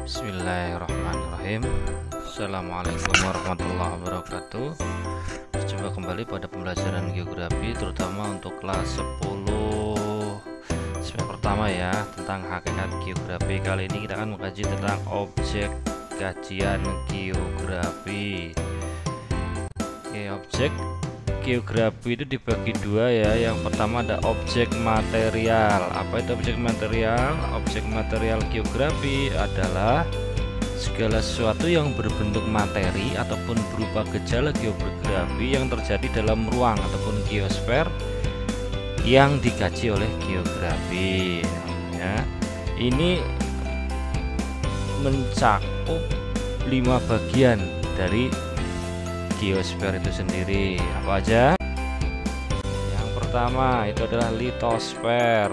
Bismillahirrahmanirrahim. Assalamualaikum warahmatullahi wabarakatuh. Berjumpa kembali pada pembelajaran geografi, terutama untuk kelas 10 semester pertama ya, tentang hakikat geografi. Kali ini kita akan mengkaji tentang objek kajian geografi. Oke, objek geografi itu dibagi dua ya. Yang pertama ada objek material. Apa itu objek material? Objek material geografi adalah segala sesuatu yang berbentuk materi ataupun berupa gejala geografi yang terjadi dalam ruang ataupun geosfer yang dikaji oleh geografi ya. Ini mencakup 5 bagian dari geosfer itu sendiri. Apa aja? Yang pertama itu adalah litosfer.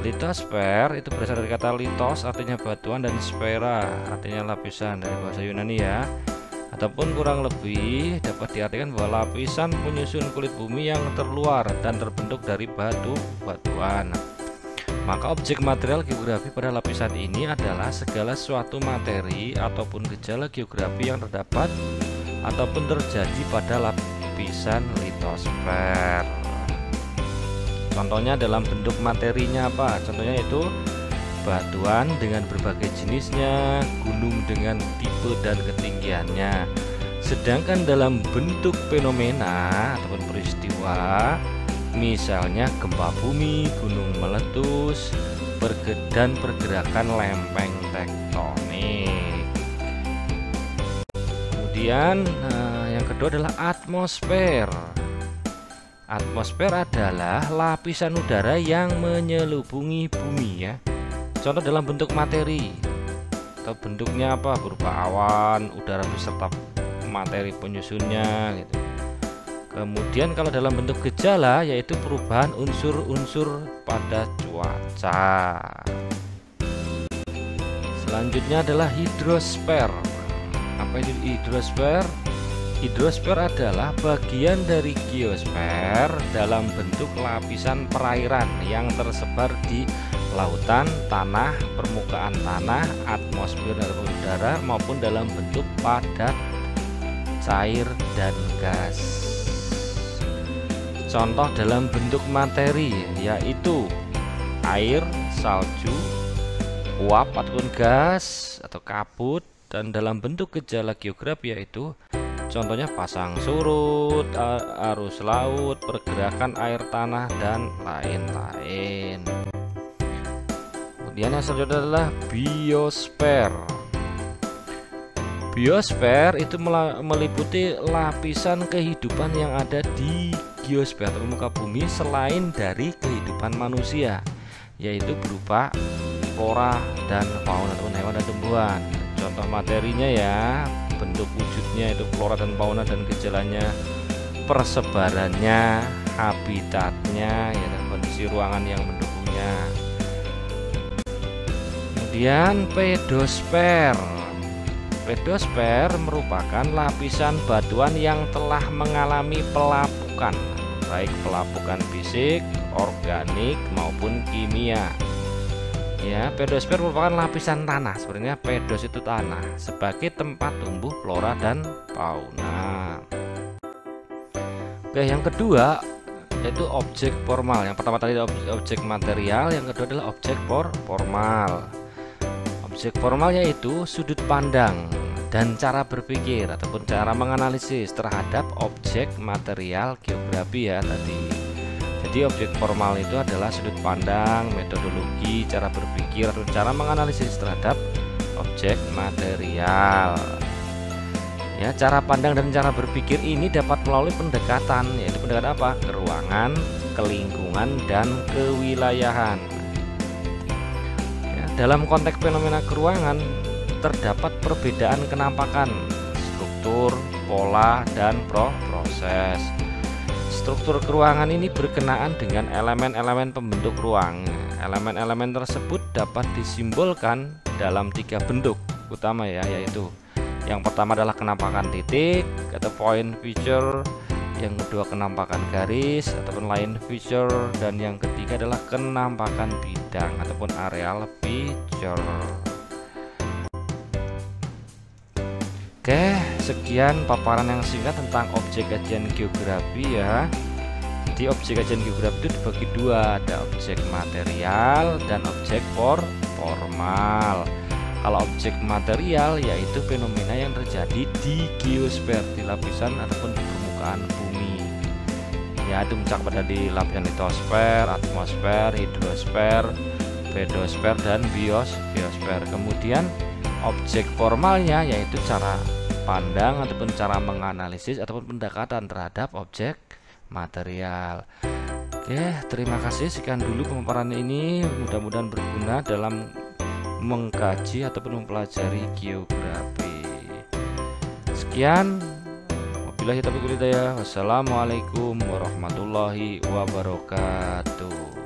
Litosfer itu berasal dari kata litos, artinya batuan, dan sfera artinya lapisan, dari bahasa Yunani ya. Ataupun kurang lebih dapat diartikan bahwa lapisan penyusun kulit bumi yang terluar dan terbentuk dari batuan. Maka objek material geografi pada lapisan ini adalah segala suatu materi ataupun gejala geografi yang terdapat ataupun terjadi pada lapisan litosfer. Contohnya dalam bentuk materinya apa? Contohnya itu batuan dengan berbagai jenisnya, gunung dengan tipe dan ketinggiannya. Sedangkan dalam bentuk fenomena ataupun peristiwa, misalnya gempa bumi, gunung meletus, dan pergerakan lempeng tektonik. Kemudian yang kedua adalah atmosfer. Atmosfer adalah lapisan udara yang menyelubungi bumi ya. Contoh dalam bentuk materi atau bentuknya apa? Berupa awan, udara beserta materi penyusunnya gitu. Kemudian kalau dalam bentuk gejala yaitu perubahan unsur-unsur pada cuaca. Selanjutnya adalah hidrosfer. Apa itu hidrosfer? Hidrosfer adalah bagian dari geosfer dalam bentuk lapisan perairan yang tersebar di lautan, tanah, permukaan tanah, atmosfer dan udara maupun dalam bentuk padat, cair, dan gas. Contoh dalam bentuk materi yaitu air, salju, uap ataupun gas atau kabut, dan dalam bentuk gejala geografi yaitu contohnya pasang surut, arus laut, pergerakan air tanah, dan lain-lain. Kemudian yang selanjutnya adalah biosfer. Biosfer itu meliputi lapisan kehidupan yang ada di geosfer atau muka bumi selain dari kehidupan manusia, yaitu berupa flora dan fauna ataupun hewan dan tumbuhan. Contoh materinya ya, bentuk wujudnya itu flora dan fauna dan gejalanya, persebarannya, habitatnya ya, dan kondisi ruangan yang mendukungnya. Kemudian pedosfer. Pedosfer merupakan lapisan batuan yang telah mengalami pelapukan, baik pelapukan fisik, organik maupun kimia. Ya, pedosfer merupakan lapisan tanah, sebenarnya pedos itu tanah, sebagai tempat tumbuh flora dan fauna. Oke, yang kedua yaitu objek formal. Yang pertama tadi objek material, yang kedua adalah objek formal. Objek formal yaitu sudut pandang dan cara berpikir ataupun cara menganalisis terhadap objek material geografi ya tadi. Jadi objek formal itu adalah sudut pandang, metodologi, cara berpikir, atau cara menganalisis terhadap objek material. Ya, cara pandang dan cara berpikir ini dapat melalui pendekatan, yaitu pendekatan apa? Keruangan, kelingkungan, dan kewilayahan. Ya, dalam konteks fenomena keruangan terdapat perbedaan kenampakan, struktur, pola, dan proses. Struktur keruangan ini berkenaan dengan elemen-elemen pembentuk ruang. Elemen-elemen tersebut dapat disimbolkan dalam 3 bentuk utama ya, yaitu yang pertama adalah kenampakan titik atau point feature, yang kedua kenampakan garis ataupun line feature, dan yang ketiga adalah kenampakan bidang ataupun areal feature. Oke, sekian paparan yang singkat tentang objek kajian geografi ya. Jadi objek kajian geografi itu dibagi dua, ada objek material dan objek formal. Kalau objek material yaitu fenomena yang terjadi di geosfer, di lapisan ataupun di permukaan bumi. Ya, itu mencakup pada di lapisan litosfer, atmosfer, hidrosfer, pedosfer dan biosfer. Kemudian objek formalnya yaitu cara pandang ataupun cara menganalisis ataupun pendekatan terhadap objek material. Oke, terima kasih. Sekian dulu pemaparan ini, mudah-mudahan berguna dalam mengkaji ataupun mempelajari geografi. Sekian, wabillahi taufiq wal hidayah. Wassalamualaikum warahmatullahi wabarakatuh.